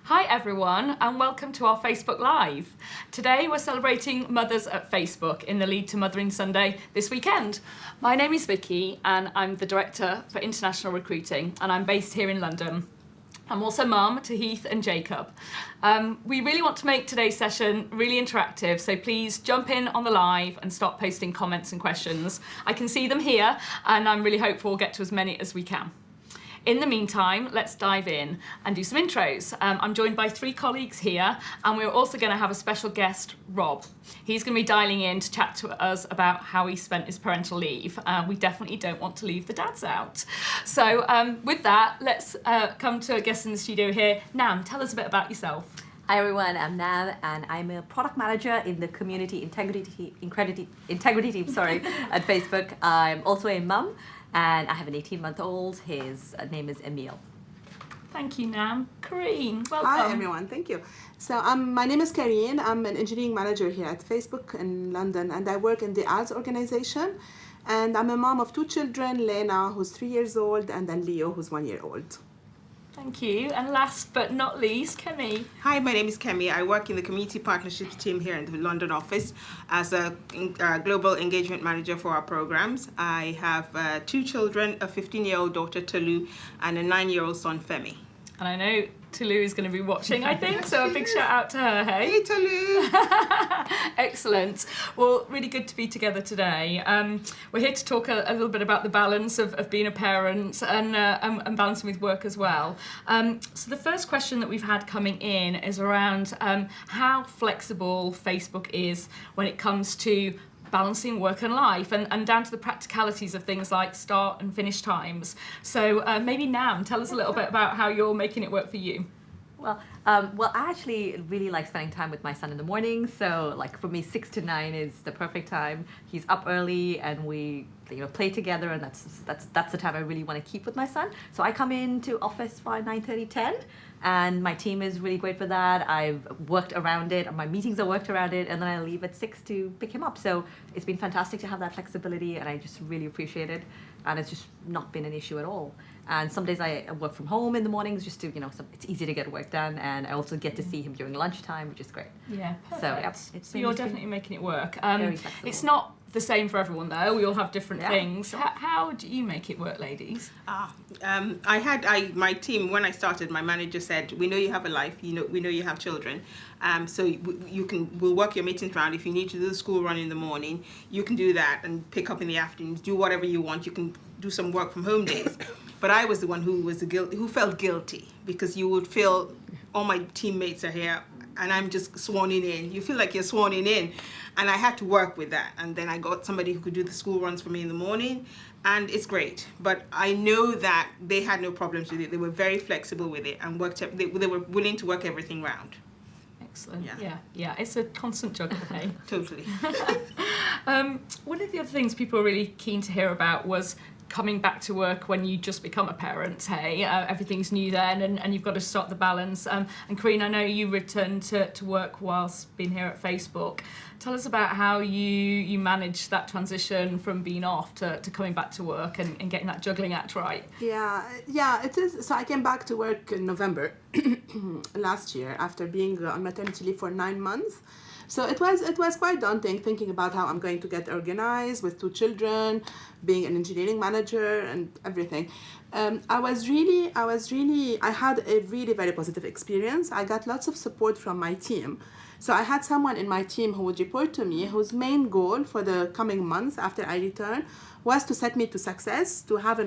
Hi everyone and welcome to our Facebook Live. Today we're celebrating Mothers at Facebook in the lead to Mothering Sunday this weekend. My name is Vicky and I'm the Director for International Recruiting and I'm based here in London. I'm also mum to Heath and Jacob. We really want to make today's session really interactive, so please jump in on the live and start posting comments and questions. I can see them here and I'm really hopeful we'll get to as many as we can. In the meantime, let's dive in and do some intros. I'm joined by 3 colleagues here, and we're also going to have a special guest, Rob. He's going to be dialing in to chat to us about how he spent his parental leave. We definitely don't want to leave the dads out. So with that, let's come to a guest in the studio here. Nam, tell us a bit about yourself. Hi everyone, I'm Nav and I'm a product manager in the community integrity team at Facebook. I'm also a mum and I have an 18-month-old. His name is Emil. Thank you, Nam. Kareen, welcome. Hi everyone, thank you. So my name is Kareen. I'm an engineering manager here at Facebook in London and I work in the ads organization. And I'm a mom of 2 children, Lena, who's 3 years old, and then Leo, who's 1 year old. Thank you. And last but not least, Kemi. Hi, my name is Kemi. I work in the Community Partnerships team here in the London office as a global engagement manager for our programs. I have 2 children, a 15-year-old daughter, Tolu, and a 9-year-old son, Femi. And I know Tulu is going to be watching, I think, so a big shout out to her, hey? Hey, Tolu! Excellent. Well, really good to be together today. We're here to talk a little bit about the balance of being a parent and balancing with work as well. So the first question that we've had coming in is around how flexible Facebook is when it comes to balancing work and life and down to the practicalities of things like start and finish times. So maybe Nam, tell us a little bit about how you're making it work for you. Well, I actually really like spending time with my son in the morning. So like for me, 6 to 9 is the perfect time. He's up early and we play together, and that's the time I really want to keep with my son. So I come into office by 9:30, 10. And my team is really great for that. I've worked around it, my meetings are worked around it, and then I leave at 6 to pick him up. So it's been fantastic to have that flexibility, and I just really appreciate it. And it's just not been an issue at all. And some days I work from home in the mornings just to, it's easy to get work done, and I also get to see him during lunchtime, which is great. Yeah, perfect. So, yep, so you're definitely making it work. Very flexible. It's not the same for everyone though. We all have different things. How do you make it work, ladies? My team, when I started, my manager said, we know you have a life, we know you have children, so we'll work your meetings around. If you need to do the school run in the morning, you can do that and pick up in the afternoons, do whatever you want. You can do some work from home days. But I was the one who felt guilty, because you would feel all my teammates are here and I'm just swanning in. You feel like you're swanning in. And I had to work with that. And then I got somebody who could do the school runs for me in the morning. And it's great. But I know that they had no problems with it. They were very flexible with it and they were willing to work everything round. Excellent. Yeah. It's a constant juggle, hey? Totally. One of the other things people are really keen to hear about was coming back to work when you just become a parent, hey? Everything's new then and you've got to start the balance. And Kareen, I know you returned to work whilst being here at Facebook. Tell us about how you managed that transition from being off to coming back to work and getting that juggling act right. Yeah, it is. So I came back to work in November last year after being on maternity leave for 9 months. So it was quite daunting thinking about how I'm going to get organized with 2 children, being an engineering manager and everything. I had a really very positive experience. I got lots of support from my team. So I had someone in my team who would report to me, whose main goal for the coming months after I return was to set me to success, to have a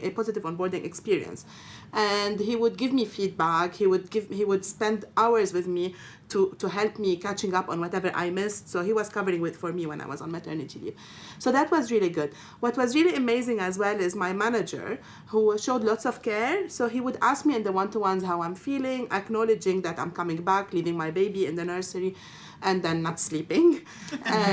positive onboarding experience. And he would give me feedback. He would spend hours with me to help me catching up on whatever I missed. So he was covering it for me when I was on maternity leave. So that was really good. What was really amazing as well is my manager, who showed lots of care. So he would ask me in the one-to-ones how I'm feeling, acknowledging that I'm coming back, leaving my baby in the nursery, and then not sleeping.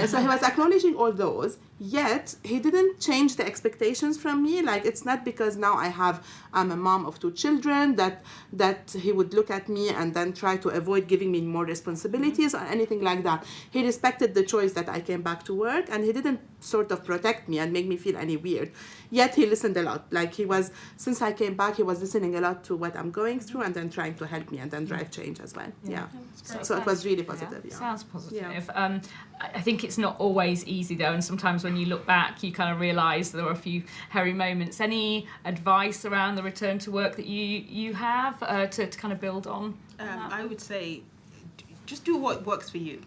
So he was acknowledging all those, yet he didn't change the expectations from me. Like, it's not because now I have I'm a mom of 2 children, that he would look at me and then try to avoid giving me more responsibilities or anything like that. He respected the choice that I came back to work, and he didn't sort of protect me and make me feel any weird. Yet he listened a lot. Like since I came back, he was listening a lot to what I'm going through and then trying to help me and then drive change as well. Yeah. So it was really positive. Yeah. Sounds positive. Yeah. I think it's not always easy though, and sometimes when you look back, you kind of realise there were a few hairy moments. Any advice around the return to work that you have to kind of build on? I would say, just do what works for you.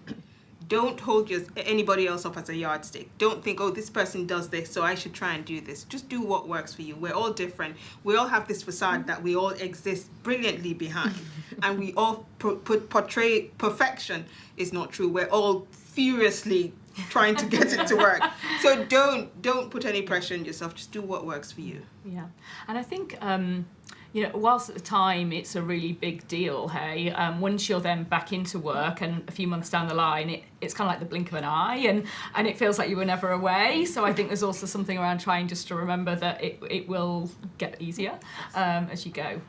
Don't hold anybody else up as a yardstick. Don't think, oh, this person does this, so I should try and do this. Just do what works for you. We're all different. We all have this facade that we all exist brilliantly behind, and we all portray perfection is not true. We're all furiously trying to get it to work. So don't put any pressure on yourself. Just do what works for you. Yeah, and I think whilst at the time it's a really big deal, hey, once you're then back into work and a few months down the line, it's kind of like the blink of an eye, and it feels like you were never away. So I think there's also something around trying just to remember that it will get easier as you go.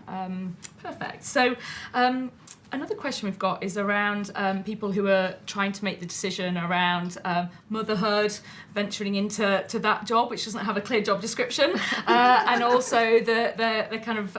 Perfect. So another question we've got is around people who are trying to make the decision around motherhood, venturing into that job, which doesn't have a clear job description, and also the kind of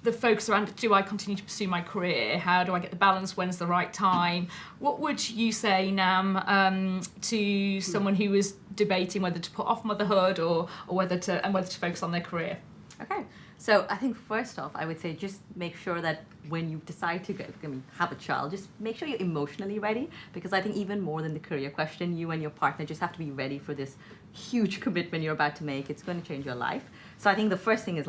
the focus around, do I continue to pursue my career? How do I get the balance? When's the right time? What would you say, Nam, to someone who is debating whether to put off motherhood or whether to focus on their career? Okay. So I think first off, I would say just make sure that when you decide to have a child, just make sure you're emotionally ready, because I think even more than the career question, you and your partner just have to be ready for this huge commitment you're about to make. It's going to change your life. So I think the first thing is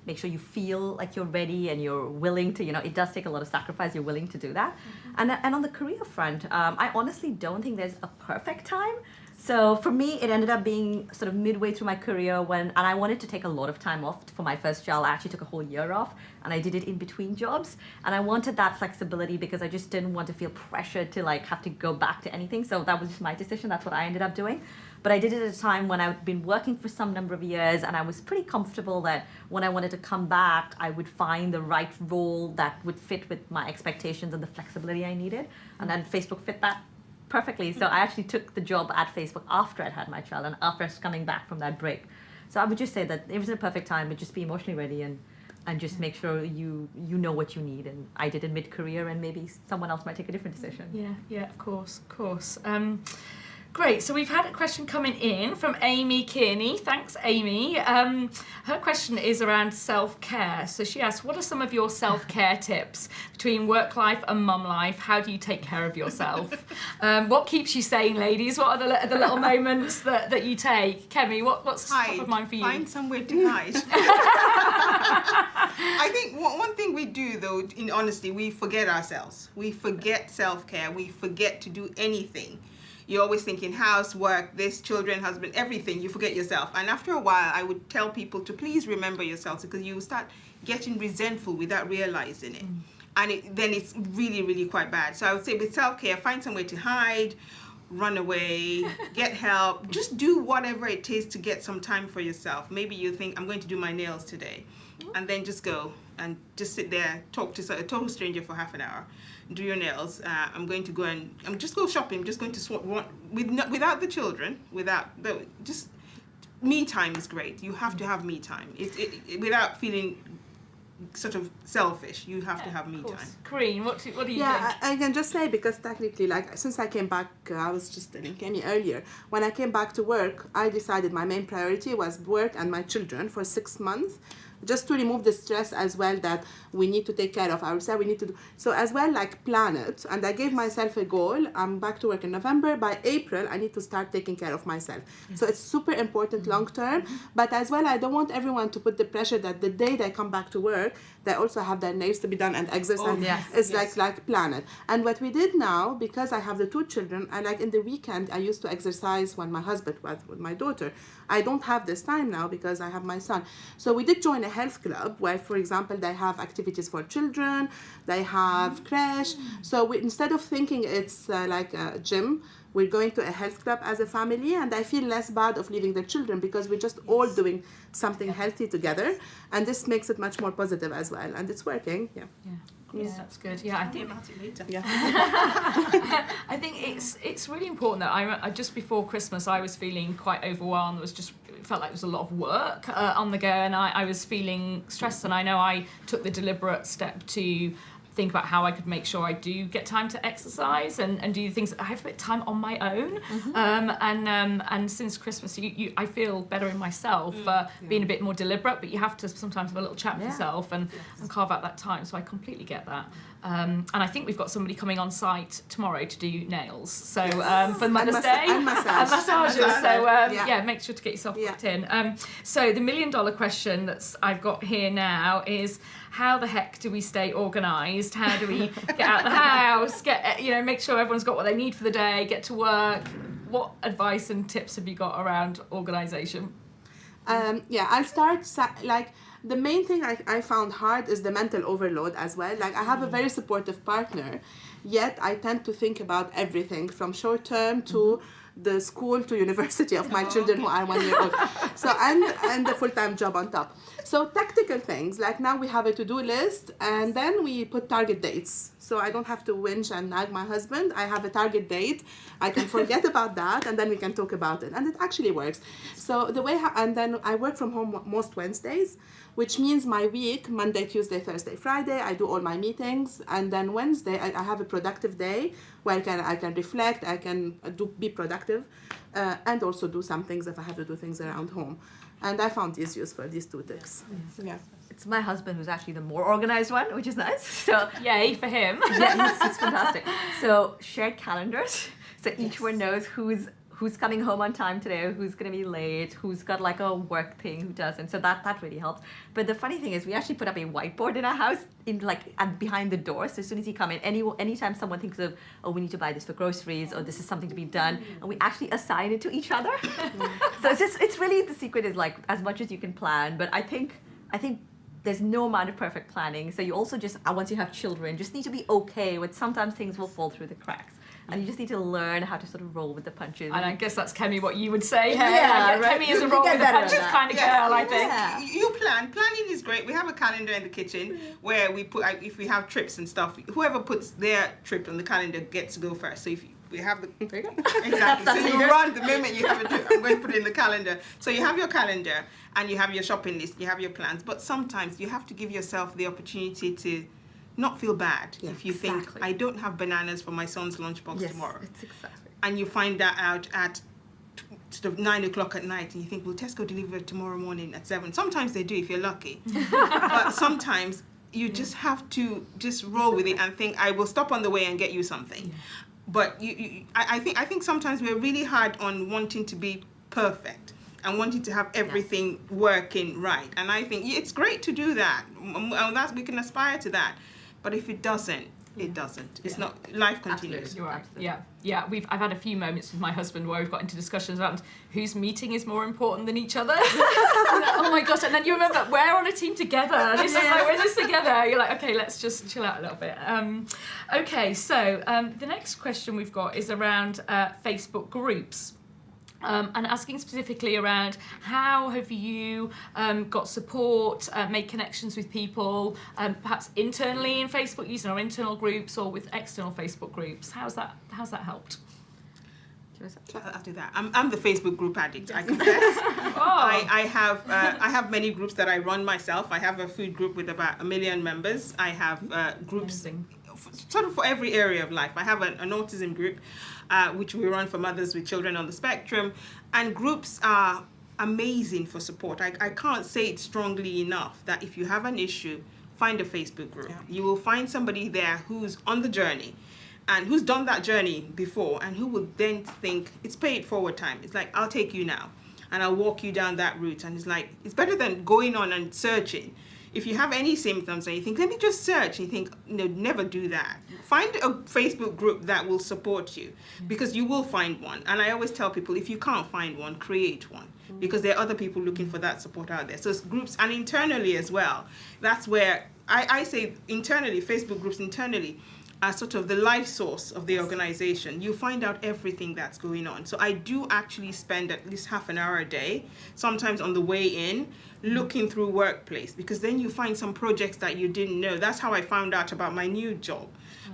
make sure you feel like you're ready and you're willing to, it does take a lot of sacrifice, you're willing to do that. Mm-hmm. And on the career front, I honestly don't think there's a perfect time. So for me, it ended up being sort of midway through my career and I wanted to take a lot of time off for my first child. I actually took a whole year off, and I did it in between jobs. And I wanted that flexibility because I just didn't want to feel pressured to have to go back to anything. So that was just my decision. That's what I ended up doing. But I did it at a time when I'd been working for some number of years, and I was pretty comfortable that when I wanted to come back, I would find the right role that would fit with my expectations and the flexibility I needed. And then Facebook fit that perfectly. So I actually took the job at Facebook after I'd had my child and after I was coming back from that break. So I would just say that it was a perfect time, but just be emotionally ready and just make sure you know what you need. And I did it mid-career, and maybe someone else might take a different decision. Yeah, of course. Great. So we've had a question coming in from Amy Kearney. Thanks, Amy. Her question is around self-care. So she asks, what are some of your self-care tips between work life and mum life? How do you take care of yourself? What keeps you sane, ladies? What are the little moments that you take? Kemi, what's top of mind for you? Find somewhere to hide. I think one thing we do, though, in honesty, we forget ourselves. We forget self-care. We forget to do anything. You're always thinking house, work, this, children, husband, everything. You forget yourself. And after a while, I would tell people to please remember yourselves, because you start getting resentful without realizing it. And then it's really, really quite bad. So I would say with self-care, find somewhere to hide, run away, get help. Just do whatever it takes to get some time for yourself. Maybe you think, I'm going to do my nails today. And then just go and just sit there, talk to a total stranger for half an hour. Do your nails. I'm going to go and just go shopping. I'm just going to without the children, just me time is great. You have to have me time. Without feeling sort of selfish, you have to have me time. Karine, what do you think? I can just say, because technically, since I came back, I was just telling Kemi earlier, when I came back to work, I decided my main priority was work and my children for 6 months, just to remove the stress as well that we need to take care of ourselves. We need to do so as well, plan it. And I gave myself a goal. I'm back to work in November. By April, I need to start taking care of myself. Yes. So it's super important long term. But as well, I don't want everyone to put the pressure that the day they come back to work, they also have their nails to be done and exercise. Oh, yes. It's like plan it. And what we did now, because I have the 2 children, I in the weekend, I used to exercise when my husband was with my daughter. I don't have this time now because I have my son. So we did join a health club where, for example, they have activities for children, they have creche. So instead of thinking it's like a gym, We're going to a health club as a family, and I feel less bad of leaving the children because we're just all doing something healthy together, and this makes it much more positive as well, and it's working. Yeah. Yeah, that's good. Yeah, I Think think about it later. Yeah. I think it's really important that I just before Christmas I was feeling quite overwhelmed. It felt like there was a lot of work on the go, and I was feeling stressed. And I know I took the deliberate step to think about how I could make sure I do get time to exercise and do things. I have a bit of time on my own, and since Christmas, I feel better in myself, being a bit more deliberate. But you have to sometimes have a little chat with yourself and carve out that time. So I completely get that. And I think we've got somebody coming on site tomorrow to do nails. So for Mother's Day and massage. massages. So Yeah. make sure to get yourself booked in. So the $1 million question that I've got here now is, how the heck do we stay organised? How do we get out of the house? Make sure everyone's got what they need for the day. Get to work. What advice and tips have you got around organisation? I'll start. The main thing I found hard is the mental overload as well. Like, I have a very supportive partner, yet I tend to think about everything from short term to the school to university of my children who are 1 year old. So and the full-time job on top. So tactical things, like now we have a to-do list and then we put target dates. So I don't have to whinge and nag my husband. I have a target date. I can forget about that and then we can talk about it. And it actually works. So and then I work from home most Wednesdays, which means my week, Monday, Tuesday, Thursday, Friday, I do all my meetings. And then Wednesday, I have a productive day where I can reflect, I can be productive, and also do some things if I have to do things around home. And I found these useful, these 2 tips. Yeah. It's my husband who's actually the more organized one, which is nice. So Yay for him. yeah, he's fantastic. So shared calendars. So each one knows who's coming home on time today, who's going to be late, who's got like a work thing, who doesn't. So that really helps. But the funny thing is, we actually put up a whiteboard in our house and behind the door. So as soon as you come in, anytime someone thinks of, oh, we need to buy this for groceries, or this is something to be done, and we actually assign it to each other. So it's really, the secret is like as much as you can plan. But I think there's no amount of perfect planning. So you also just, once you have children, just need to be okay with sometimes things will fall through the cracks. And you just need to learn how to sort of roll with the punches. And I guess that's Kemi, what you would say. Hey, Yeah, right. Kemi is a You roll get with the better at punches that. kind of girl, I think. Yeah. You plan. Planning is great. We have a calendar in the kitchen where we put, if we have trips and stuff, whoever puts their trip on the calendar gets to go first. So if we have the There you go. exactly, That's so how you you run the moment you have a trip. I'm going to put it in the calendar. So you have your calendar and you have your shopping list. You have your plans. But sometimes you have to give yourself the opportunity to not feel bad if you think, exactly. I don't have bananas for my son's lunchbox Yes, tomorrow. it's exactly. And you find that out at sort of 9 o'clock at night, and you think, will Tesco deliver it tomorrow morning at 7? Sometimes they do if you're lucky. But sometimes you just have to just roll with it and think, I will stop on the way and get you something. But I think sometimes we're really hard on wanting to be perfect and wanting to have everything working right. And I think it's great to do that. And we can aspire to that. But if it doesn't, it doesn't. It's not, life continues. Absolutely. You're right. Absolutely. Yeah. I've had a few moments with my husband where we've got into discussions around whose meeting is more important than each other's. Oh my gosh! And then you remember we're on a team together. And it's just like we're just together. You're like, okay, let's just chill out a little bit. Okay, so the next question we've got is around Facebook groups. And asking specifically around how have you got support, made connections with people, perhaps internally in Facebook using our internal groups or with external Facebook groups. How's that helped? I'll do that. I'm the Facebook group addict. I confess. I have many groups that I run myself. I have a food group with about 1 million members. I have groups sort of for every area of life. I have an autism group, which we run for mothers with children on the spectrum, and groups are amazing for support. I can't say it strongly enough that if you have an issue, find a Facebook group. Yeah. You will find somebody there who's on the journey and who's done that journey before and who will then think, it's pay it forward time. It's like, I'll take you now and I'll walk you down that route. And it's like, it's better than going on and searching. If you have any symptoms and you think, let me just search, and you think, no, never do that. Find a Facebook group that will support you, because you will find one. And I always tell people, if you can't find one, create one, because there are other people looking for that support out there. So it's groups, and internally as well. That's where I say internally, Facebook groups internally, sort of the life source of the organization, you find out everything that's going on. So I do actually spend at least half an hour a day, sometimes on the way in, looking through Workplace, because then you find some projects that you didn't know. That's how I found out about my new job,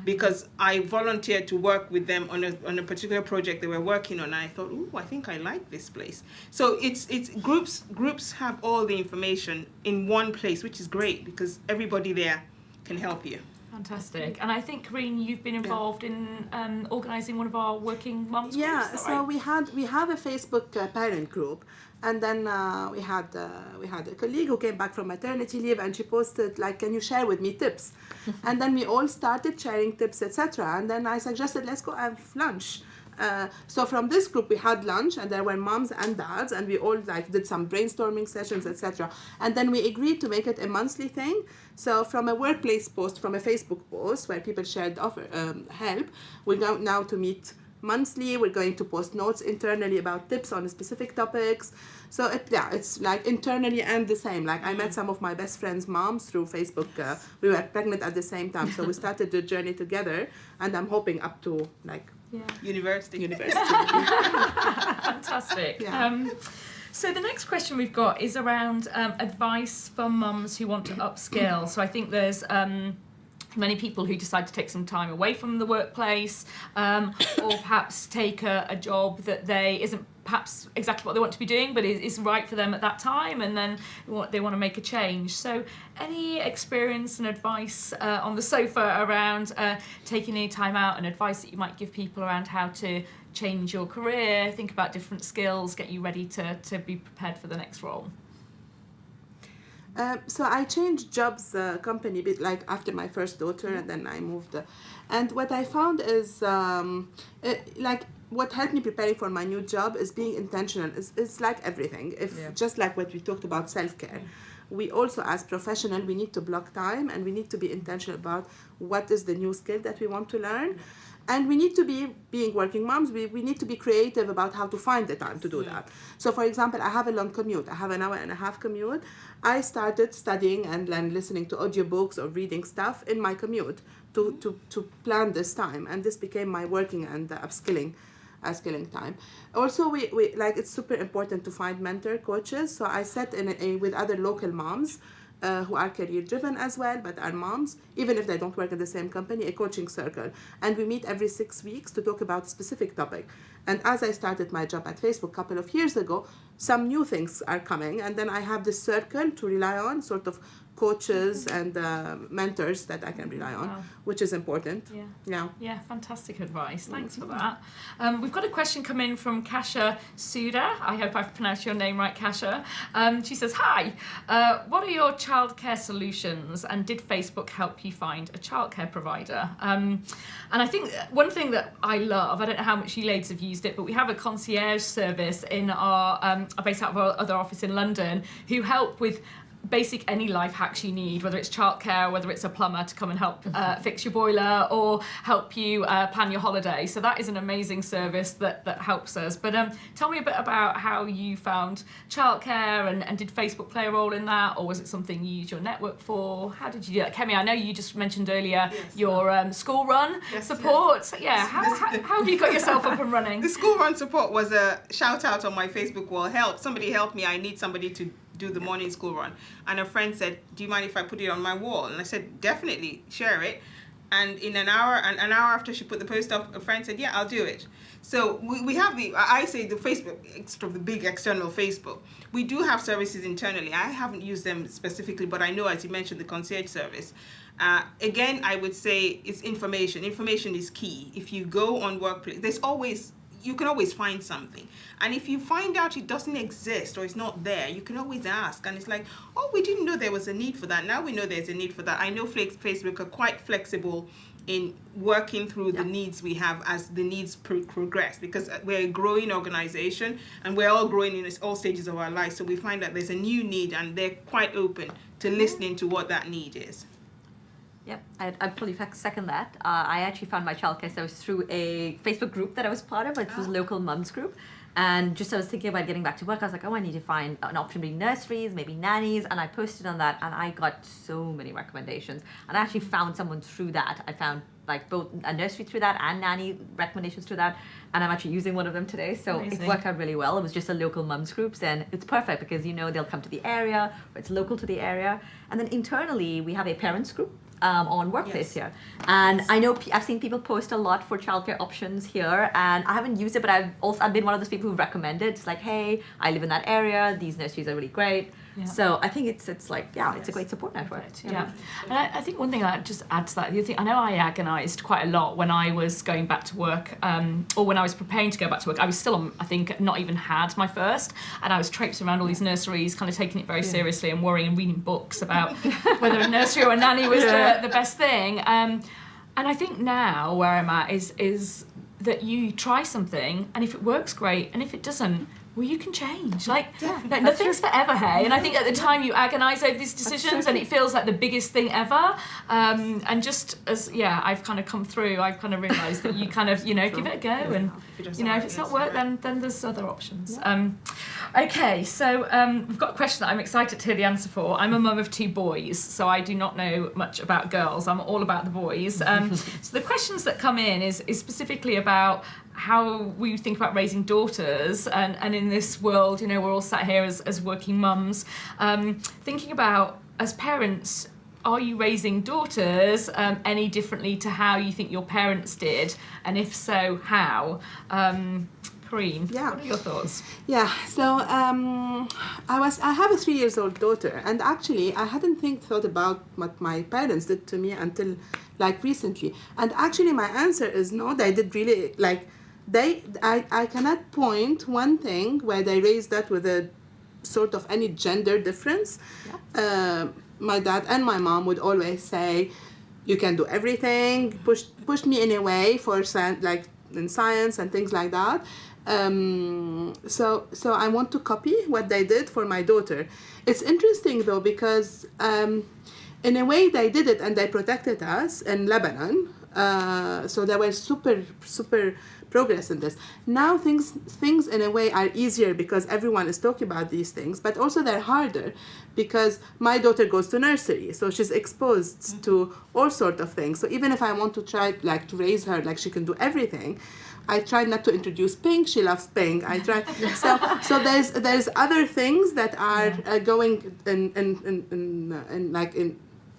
because I volunteered to work with them on a particular project they were working on, and I thought, oh, I think I like this place. So it's groups have all the information in one place, which is great because everybody there can help you. Fantastic. And I think, Corinne, you've been involved in organising one of our working mums Yeah, groups, is that so right? we have a Facebook parent group, and then we had a colleague who came back from maternity leave, and she posted like, "Can you share with me tips?" And then we all started sharing tips, etc. And then I suggested, let's go have lunch. So from this group we had lunch, and there were moms and dads, and we all like did some brainstorming sessions, etc. And then we agreed to make it a monthly thing. So from a workplace post, from a Facebook post where people shared help, we're going now to meet monthly. We're going to post notes internally about tips on specific topics. So it's like internally and the same. Like I met some of my best friends' moms through Facebook. We were pregnant at the same time, so we started the journey together, and I'm hoping up to like University. Fantastic. Yeah. So the next question we've got is around advice for mums who want to upskill. So I think there's many people who decide to take some time away from the workplace, or perhaps take a job that isn't perhaps exactly what they want to be doing, but is right for them at that time, and then they want to make a change. So any experience and advice on the sofa around taking any time out, and advice that you might give people around how to change your career, think about different skills, get you ready to be prepared for the next role? So I changed jobs, company, bit like after my first daughter, and then I moved. And what I found is like what helped me preparing for my new job is being intentional. It's like everything. Just like what we talked about self-care. We also, as professional, we need to block time, and we need to be intentional about what is the new skill that we want to learn. And we need to being working moms, we need to be creative about how to find the time to do that. So for example, I have a long commute. I have an hour and a half commute. I started studying and then listening to audiobooks or reading stuff in my commute to plan this time. And this became my working and upskilling time. Also, we like, it's super important to find mentor coaches. So I sat with other local moms who are career driven as well, but are moms, even if they don't work in the same company, a coaching circle. And we meet every 6 weeks to talk about a specific topic. And as I started my job at Facebook a couple of years ago, some new things are coming. And then I have this circle to rely on, sort of coaches and mentors that I can rely on, which is important. Yeah, fantastic advice. Thanks for that. We've got a question come in from Kasha Suda. I hope I've pronounced your name right, Kasha. She says, hi, what are your childcare solutions, and did Facebook help you find a childcare provider? And I think one thing that I love, I don't know how much you ladies have used it, but we have a concierge service in our based out of our other office in London, who help with basic any life hacks you need, whether it's childcare, whether it's a plumber to come and help fix your boiler, or help you plan your holiday. So that is an amazing service that helps us. But tell me a bit about how you found childcare, and did Facebook play a role in that, or was it something you used your network for? How did you do that? Kemi, I know you just mentioned earlier your school run support. Yes. Yeah, how have you got yourself up and running? The school run support was a shout out on my Facebook wall. Somebody help me, I need somebody to do the morning school run. And a friend said, do you mind if I put it on my wall? And I said, definitely, share it. And in an hour after she put the post up, a friend said, yeah, I'll do it. So we have the Facebook, sort of the big external Facebook. We do have services internally. I haven't used them specifically, but I know, as you mentioned, the concierge service. Again, I would say it's information. Information is key. If you go on Workplace, you can always find something. And if you find out it doesn't exist or it's not there, you can always ask. And it's like, oh, we didn't know there was a need for that. Now we know there's a need for that. I know Facebook are quite flexible in working through the needs we have as the needs progress, because we're a growing organization and we're all growing in all stages of our lives. So we find that there's a new need, and they're quite open to listening to what that need is. Yep, I'd fully second that. I actually found my childcare service through a Facebook group that I was part of. It was a local mums group. And just I was thinking about getting back to work, I was like, oh, I need to find an option between nurseries, maybe nannies. And I posted on that and I got so many recommendations. And I actually found someone through that. I found like both a nursery through that and nanny recommendations through that. And I'm actually using one of them today. So Amazing. it worked out really well. It was just a local mums groups and it's perfect because they'll come to the area, or it's local to the area. And then internally, we have a parents group on Workplace here. And I know I've seen people post a lot for childcare options here, and I haven't used it, but I've been one of those people who recommended. It's like, hey, I live in that area. These nurseries are really great. Yeah. So I think it's it's a great support network. Yeah, and I think one thing I just add to that, the other thing, I know I agonised quite a lot when I was going back to work, or when I was preparing to go back to work. I was still on, I think, not even had my first, and I was traipsing around all these nurseries, kind of taking it very seriously and worrying and reading books about whether a nursery or a nanny was the best thing. And I think now where I'm at is that you try something, and if it works, great, and if it doesn't, well, you can change. Like nothing's forever, hey. And I think at the time you agonise over these decisions, and it feels like the biggest thing ever. And just as I've kind of come through, I've kind of realised that you kind of give it a go, and if it's not work, then there's other options. Okay, so we've got a question that I'm excited to hear the answer for. I'm a mum of 2 boys, so I do not know much about girls. I'm all about the boys. So the questions that come in is specifically about how we think about raising daughters, and in this world, we're all sat here as working mums, thinking about, as parents, are you raising daughters any differently to how you think your parents did, and if so, how? Karine, what are your thoughts? Yeah, so I have a 3-year-old daughter, and actually I hadn't thought about what my parents did to me until like recently, and actually my answer is no, they did really I cannot point one thing where they raised that with a sort of any gender difference. My dad and my mom would always say, you can do everything, push me in a way for like in science and things like that. So I want to copy what they did for my daughter. It's interesting though, because in a way they did it and they protected us in Lebanon. So they were super progress in this. Now things in a way are easier because everyone is talking about these things, but also they're harder because my daughter goes to nursery, so she's exposed to all sorts of things. So even if I want to try like to raise her like she can do everything, I try not to introduce pink. She loves pink. I try. So there's other things that are going in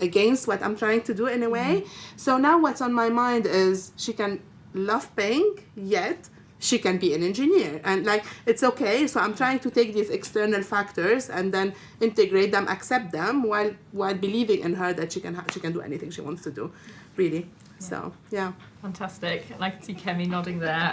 against what I'm trying to do in a way. So now what's on my mind is she can love pink, yet she can be an engineer, and like it's okay. So I'm trying to take these external factors and then integrate them, accept them, while believing in her that she can do anything she wants to do, really. So Fantastic. I like to see Kemi nodding there.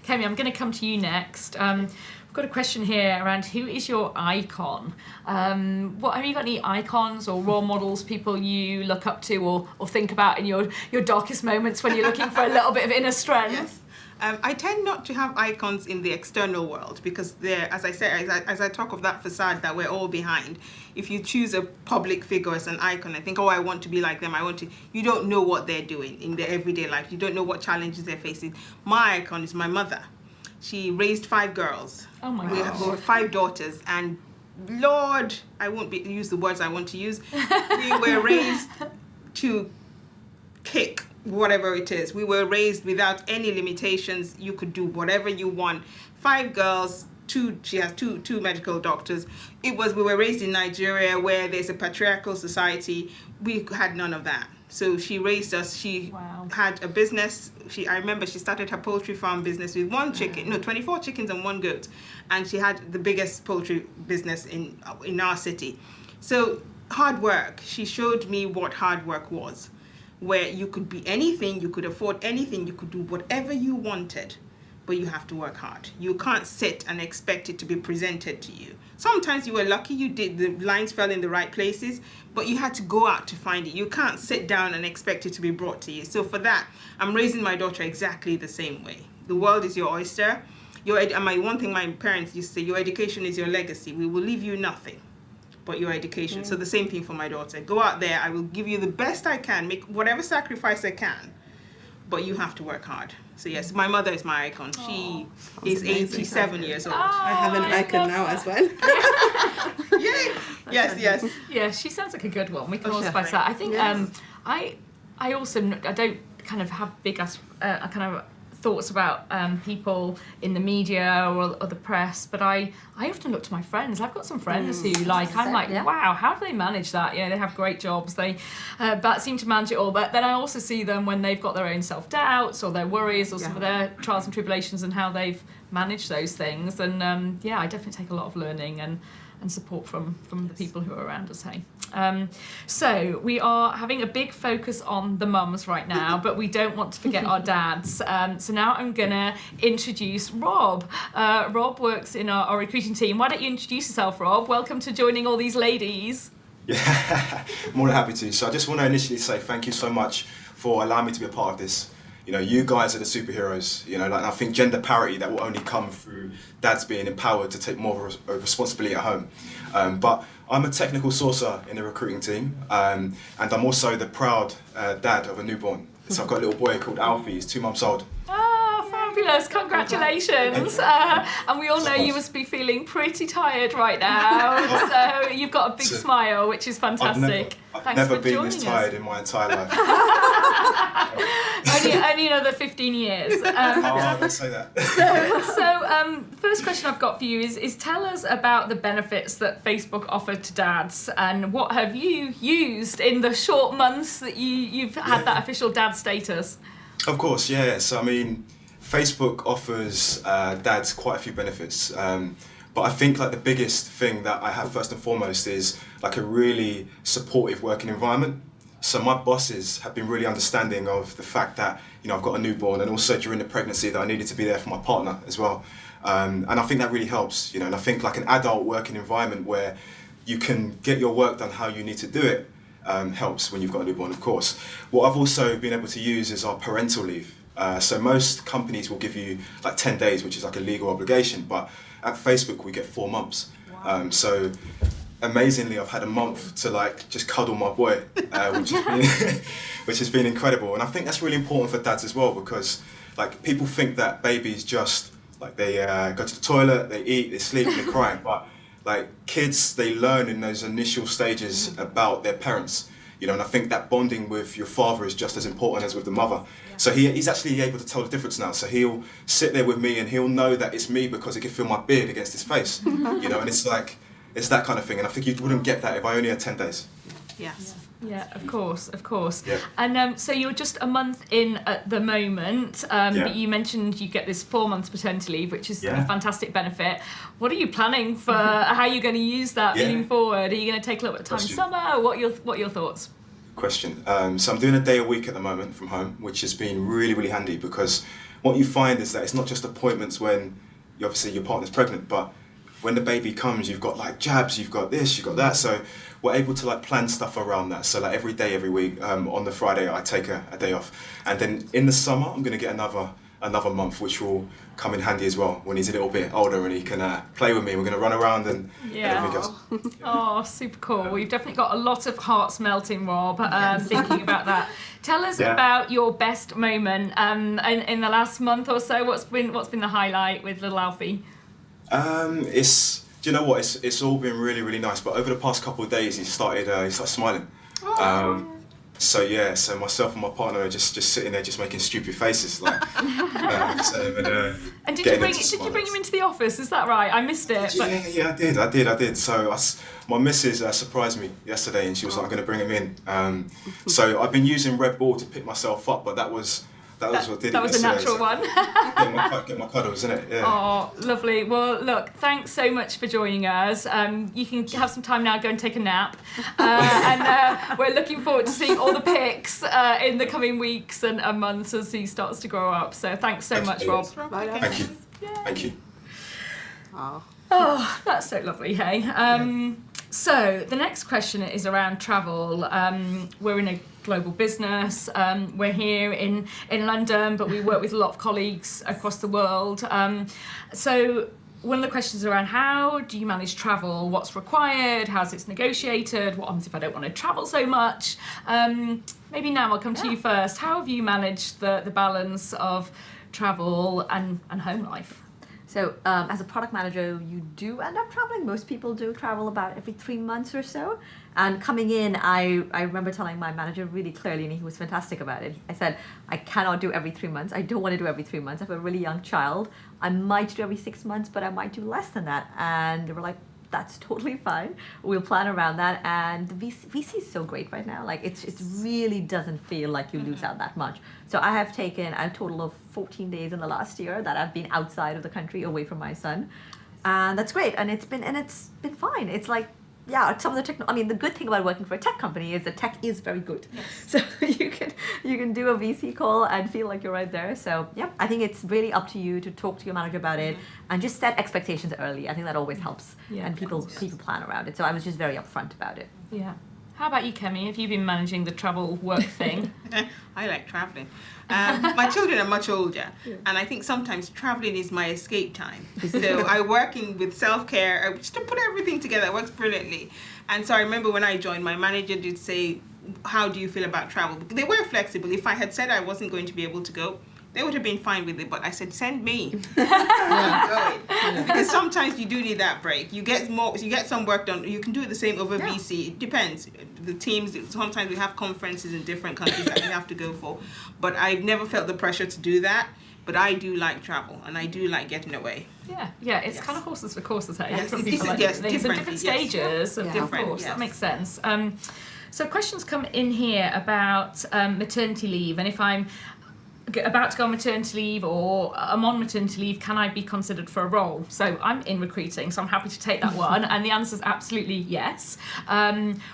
Kemi, I'm going to come to you next. We've got a question here around who is your icon? Have you got any icons or role models, people you look up to or think about in your darkest moments when you're looking for a little bit of inner strength? Yes. I tend not to have icons in the external world because they're, as I said, as I talk of that facade that we're all behind, if you choose a public figure as an icon and think, oh, I want to be like them, you don't know what they're doing in their everyday life. You don't know what challenges they're facing. My icon is my mother. She raised 5 girls. Oh my gosh. We were 5 daughters, and Lord, I won't use the words I want to use. We were raised to kick whatever it is. We were raised without any limitations. You could do whatever you want. 5 girls, she has two medical doctors. We were raised in Nigeria where there's a patriarchal society. We had none of that. So she raised us. She had a business. I remember she started her poultry farm business with 24 chickens and 1 goat. And she had the biggest poultry business in our city. So hard work. She showed me what hard work was, where you could be anything, you could afford anything, you could do whatever you wanted, but you have to work hard. You can't sit and expect it to be presented to you. Sometimes you were lucky, the lines fell in the right places, but you had to go out to find it. You can't sit down and expect it to be brought to you. So for that, I'm raising my daughter exactly the same way. The world is your oyster. One thing my parents used to say, your education is your legacy. We will leave you nothing but your education. So the same thing for my daughter. Go out there, I will give you the best I can, make whatever sacrifice I can, but you have to work hard. So yes, my mother is my icon. She is amazing. 87 years old. I have an icon now as well. Yay! Yes. Yeah, she sounds like a good one. We can Oh, all sure. spice that. I think Yes. I also I don't kind of have big kind of thoughts about people in the media or the press, but I often look to my friends. I've got some friends who I'm like, Yeah. wow, how do they manage that? You know, they have great jobs. They but seem to manage it all. But then I also see them when they've got their own self-doubts or their worries or some of their trials and tribulations and how they've managed those things. And I definitely take a lot of learning and support from the people who are around us, hey. So we are having a big focus on the mums right now, but we don't want to forget our dads. So now I'm gonna introduce Rob. Rob works in our recruiting team. Why don't you introduce yourself, Rob? Welcome to joining all these ladies. Yeah, more than happy to. So I just want to initially say thank you so much for allowing me to be a part of this. You know, you guys are the superheroes. You know, like I think gender parity that will only come through dads being empowered to take more of a responsibility at home. But I'm a technical sourcer in the recruiting team, and I'm also the proud dad of a newborn. So I've got a little boy called Alfie. He's 2 months old. Ah, fabulous! Congratulations! And we all know you must be feeling pretty tired right now. So you've got a big smile, which is fantastic. I've never for been joining this us. tired in my entire life. Only another 15 years. Oh, don't say that. The first question I've got for you is tell us about the benefits that Facebook offered to dads, and what have you used in the short months that you've had that official dad status? Of course, yeah. So I mean, Facebook offers dads quite a few benefits, but I think like the biggest thing that I have first and foremost is like a really supportive working environment. So my bosses have been really understanding of the fact that, you know, I've got a newborn, and also during the pregnancy that I needed to be there for my partner as well. And I think that really helps, you know, and I think like an adult working environment where you can get your work done how you need to do it helps when you've got a newborn, of course. What I've also been able to use is our parental leave. So most companies will give you like 10 days, which is like a legal obligation, but at Facebook we get 4 months. Wow. So amazingly, I've had a month to like just cuddle my boy, which has been incredible. And I think that's really important for dads as well, because like people think that babies just like they go to the toilet, they eat, they sleep, and they cry. But like kids, they learn in those initial stages about their parents. You know, and I think that bonding with your father is just as important as with the mother. Yeah. So he's actually able to tell the difference now. So he'll sit there with me and he'll know that it's me because he can feel my beard against his face. You know, and it's like, it's that kind of thing. And I think you wouldn't get that if I only had 10 days. Yes. Yeah, of course. Yeah. And so you're just a month in at the moment, but you mentioned you get this 4 months paternity leave, which is a fantastic benefit. What are you planning for? How are you going to use that moving forward? Are you going to take a little bit of time in summer? What are your thoughts? Question. So I'm doing a day a week at the moment from home, which has been really, really handy, because what you find is that it's not just appointments when obviously your partner's pregnant, but when the baby comes, you've got like jabs, you've got this, you've got that. So we're able to like plan stuff around that. So like every day, every week, on the Friday, I take a day off. And then in the summer, I'm going to get another month, which will come in handy as well when he's a little bit older and he can play with me. We're going to run around and everything else. Oh, super cool. Well, you've definitely got a lot of hearts melting, Rob, thinking about that. Tell us about your best moment in the last month or so. What's been the highlight with little Alfie? Do you know what? It's all been really, really nice. But over the past couple of days, he started smiling. So myself and my partner are just sitting there, just making stupid faces, like. And did you bring him into the office? Is that right? I missed it. Yeah, I did. So my missus surprised me yesterday, and she was like, "I'm going to bring him in." So I've been using Red Bull to pick myself up, but that was what did it. That was a natural one. Get my cuddles, isn't it? Yeah. Oh, lovely. Well, look, thanks so much for joining us. You can have some time now, go and take a nap. And we're looking forward to seeing all the pics in the coming weeks and months as he starts to grow up. So thanks so much, Rob. Thank you. Thank you. Oh, that's so lovely, hey. So the next question is around travel. We're in a global business. We're here in London, but we work with a lot of colleagues across the world. So one of the questions around how do you manage travel? What's required? How's it negotiated? What happens if I don't want to travel so much? maybe now I'll come to you first. How have you managed the balance of travel and home life? So as a product manager, you do end up traveling. Most people do travel about every 3 months or so. And coming in, I remember telling my manager really clearly, and he was fantastic about it. I said, I cannot do every 3 months. I don't want to do every 3 months. I have a really young child. I might do every 6 months, but I might do less than that. And they were like, that's totally fine. We'll plan around that. And the VC is so great right now. Like it really doesn't feel like you lose out that much. So I have taken a total of 14 days in the last year that I've been outside of the country, away from my son, and that's great. And it's been fine. It's like, yeah, some of the I mean, the good thing about working for a tech company is that tech is very good. Yes. So you can do a VC call and feel like you're right there. So yeah, I think it's really up to you to talk to your manager about it and just set expectations early. I think that always helps, Yeah, and people plan around it. So I was just very upfront about it. Yeah. How about you, Kemi? Have you been managing the travel work thing? I like traveling. My children are much older, and I think sometimes traveling is my escape time. So I working with self-care, just to put everything together. It works brilliantly. And so I remember when I joined, my manager did say, how do you feel about travel? They were flexible. If I had said I wasn't going to be able to go, they would have been fine with it, but I said, send me. I'm going. Because sometimes you do need that break. You get some work done. You can do it the same over VC. It depends. The teams, sometimes we have conferences in different countries that we have to go for. But I've never felt the pressure to do that. But I do like travel, and I do like getting away. Yeah, it's kind of horses for courses, hey? Yes, Different it's- people like yes, different things and differently, different yes. stages of Different, course. yes. That makes sense. So questions come in here about maternity leave, and if I'm about to go on maternity leave or I'm on maternity leave, can I be considered for a role? So I'm in recruiting, so I'm happy to take that one. And the answer is absolutely yes.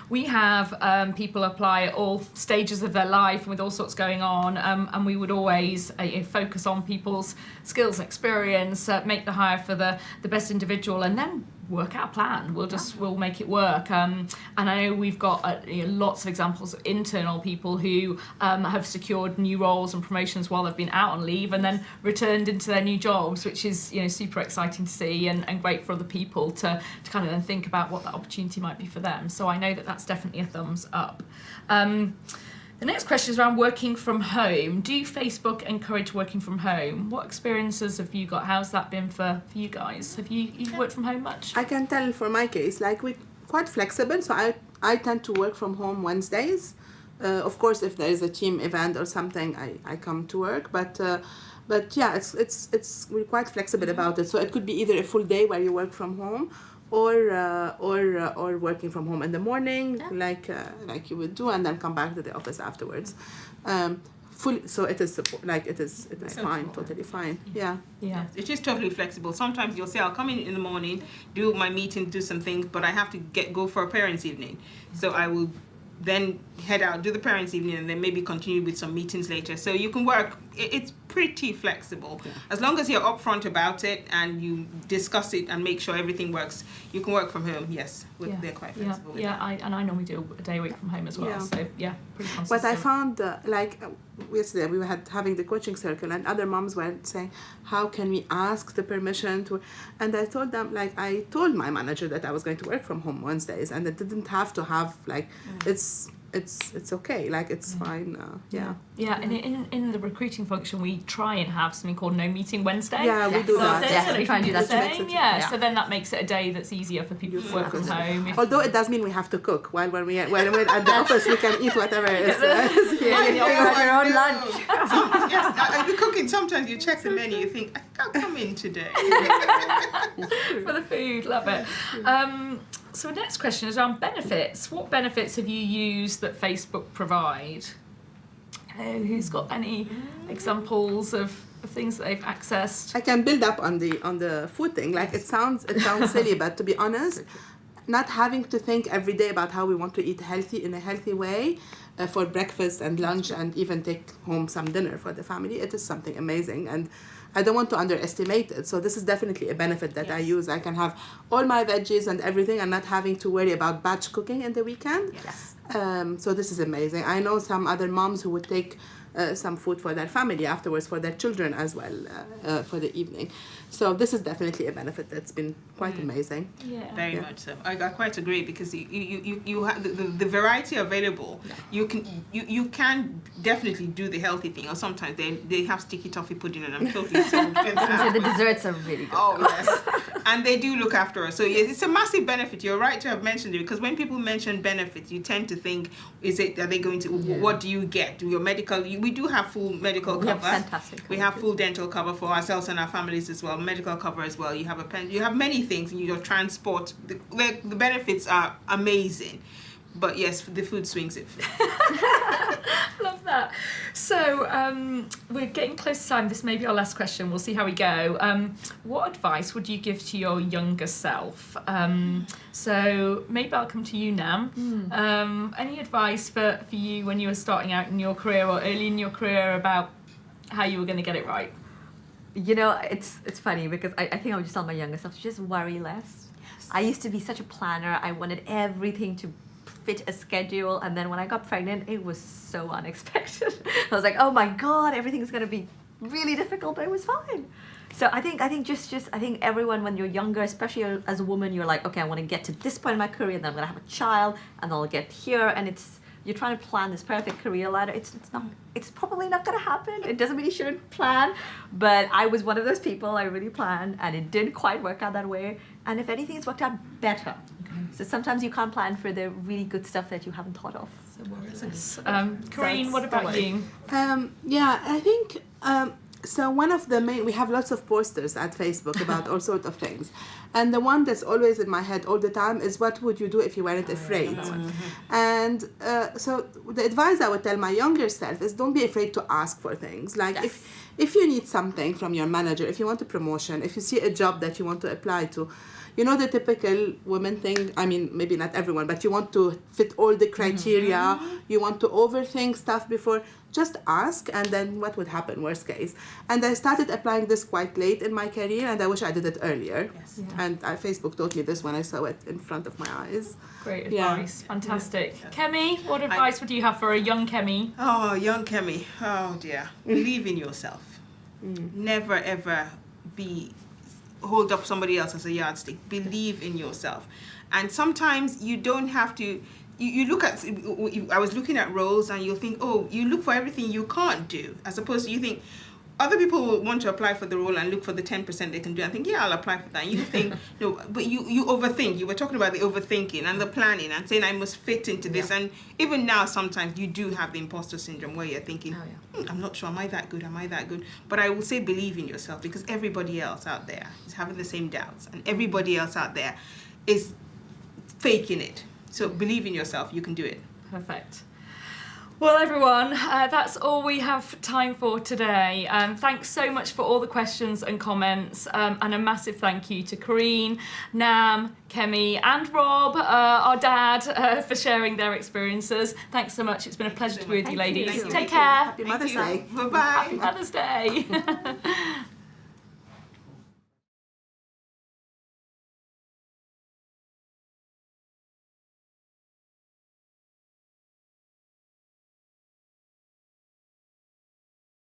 We have people apply at all stages of their life with all sorts going on, and we would always focus on people's skills and experience, make the hire for the best individual, and then work out a plan. We'll make it work. And I know we've got lots of examples of internal people who have secured new roles and promotions while they've been out on leave and then returned into their new jobs, which is super exciting to see and great for other people to kind of then think about what that opportunity might be for them. So I know that that's definitely a thumbs up. The next question is around working from home. Do Facebook encourage working from home? What experiences have you got? How's that been for you guys? Have you worked from home much? I can tell for my case, like we're quite flexible, so I tend to work from home Wednesdays. Of course, if there is a team event or something, I come to work, but yeah, it's we're quite flexible about it. So it could be either a full day where you work from home, or working from home in the morning, like you would do, and then come back to the office afterwards. So it is fine, totally fine. Yeah. It is totally flexible. Sometimes you'll say, I'll come in the morning, do my meeting, do some things, but I have to go for a parents' evening. So I will then head out, do the parents' evening, and then maybe continue with some meetings later. So you can work, it's pretty flexible. As long as you're upfront about it and you discuss it and make sure everything works, you can work from home, yes. They're quite flexible. I normally do a day a week from home as well. Yeah. So pretty consistent. But I found yesterday we were having the coaching circle, and other moms were saying, how can we ask the permission to, and I told them, I told my manager that I was going to work from home Wednesdays, and it didn't have to have it's okay, it's fine. And in the recruiting function we try and have something called No Meeting Wednesday. Yeah, we do that. Yeah, we try and do that. So then that makes it a day that's easier for people to work from home. Although it does mean we have to cook when we're at the office, we can eat whatever is here. You have your own lunch. Yes, the cooking, sometimes you check the menu, you think, I think I'll come in today. For the food, love it. So the next question is around benefits. What benefits have you used that Facebook provide? Who's got any examples of things that they've accessed? I can build up on the food thing. It sounds silly, but to be honest, not having to think every day about how we want to eat healthy in a healthy way for breakfast and lunch and even take home some dinner for the family, it is something amazing, and I don't want to underestimate it. So this is definitely a benefit that I use. I can have all my veggies and everything and not having to worry about batch cooking in the weekend. Yes. So this is amazing. I know some other moms who would take some food for their family afterwards, for their children as well, for the evening. So this is definitely a benefit that's been quite amazing. Yeah. Very much so. I quite agree, because you have the variety available. You can definitely do the healthy thing, or sometimes they have sticky toffee pudding, and I'm totally sold with So that. the desserts are really good. Oh yes, and they do look after us. So yes, it's a massive benefit. You're right to have mentioned it, because when people mention benefits, you tend to think, are they going to? What do you get? Your medical? We do have full medical We cover. have fantastic We cover, have too. full dental cover for ourselves and our families as well. Medical cover as well. You have a pen. You have many things. Your transport. The benefits are amazing. But yes, the food swings it. Love that. So we're getting close to time. This may be our last question. We'll see how we go. What advice would you give to your younger self? So maybe I'll come to you, Nam. Any advice for you when you were starting out in your career or early in your career about how you were going to get it right? You know, it's funny because I think I would just tell my younger self to just worry less. I used to be such a planner. I wanted everything to fit a schedule, and then when I got pregnant, it was so unexpected. I was like, oh my God, everything's gonna be really difficult, but it was fine. So I think everyone, when you're younger, especially as a woman, you're like, okay, I want to get to this point in my career, and then I'm gonna have a child, and then I'll get here, and you're trying to plan this perfect career ladder. It's probably not gonna happen. It doesn't mean you shouldn't plan, but I was one of those people. I really planned, and it didn't quite work out that way. And if anything, it's worked out better. So sometimes you can't plan for the really good stuff that you haven't thought of. Corinne, what about you? Yeah, I think so. One of the main, we have lots of posters at Facebook about all sorts of things, and the one that's always in my head all the time is, what would you do if you weren't afraid? And so the advice I would tell my younger self is, don't be afraid to ask for things. Like if you need something from your manager, if you want a promotion, if you see a job that you want to apply to, you know, the typical woman thing, I mean, maybe not everyone, but you want to fit all the criteria, you want to overthink stuff before, just ask, and then what would happen, worst case. And I started applying this quite late in my career, and I wish I did it earlier. Yes. And Facebook taught me this when I saw it in front of my eyes. Great Yeah. advice. Fantastic. Kemi, what advice would you have for a young Kemi? Oh, young Kemi. Oh dear. Believe in yourself. Never ever hold up somebody else as a yardstick. Believe in yourself. And sometimes you don't have to, you look at, I was looking at roles, and you'll think, oh, you look for everything you can't do, as opposed to you think, other people will want to apply for the role and look for the 10% they can do. I think, yeah, I'll apply for that. And you think, no, but you overthink. You were talking about the overthinking and the planning and saying, I must fit into this. And even now, sometimes you do have the imposter syndrome where you're thinking, I'm not sure, am I that good? Am I that good? But I will say, believe in yourself, because everybody else out there is having the same doubts, and everybody else out there is faking it. So believe in yourself, you can do it. Perfect. Well, everyone, that's all we have time for today. Thanks so much for all the questions and comments, and a massive thank you to Corinne, Nam, Kemi, and Rob, our dad, for sharing their experiences. Thanks so much. It's been a pleasure to be with you, ladies. Thank you. Take care. Happy Mother's Day. Bye-bye. Happy Mother's Day.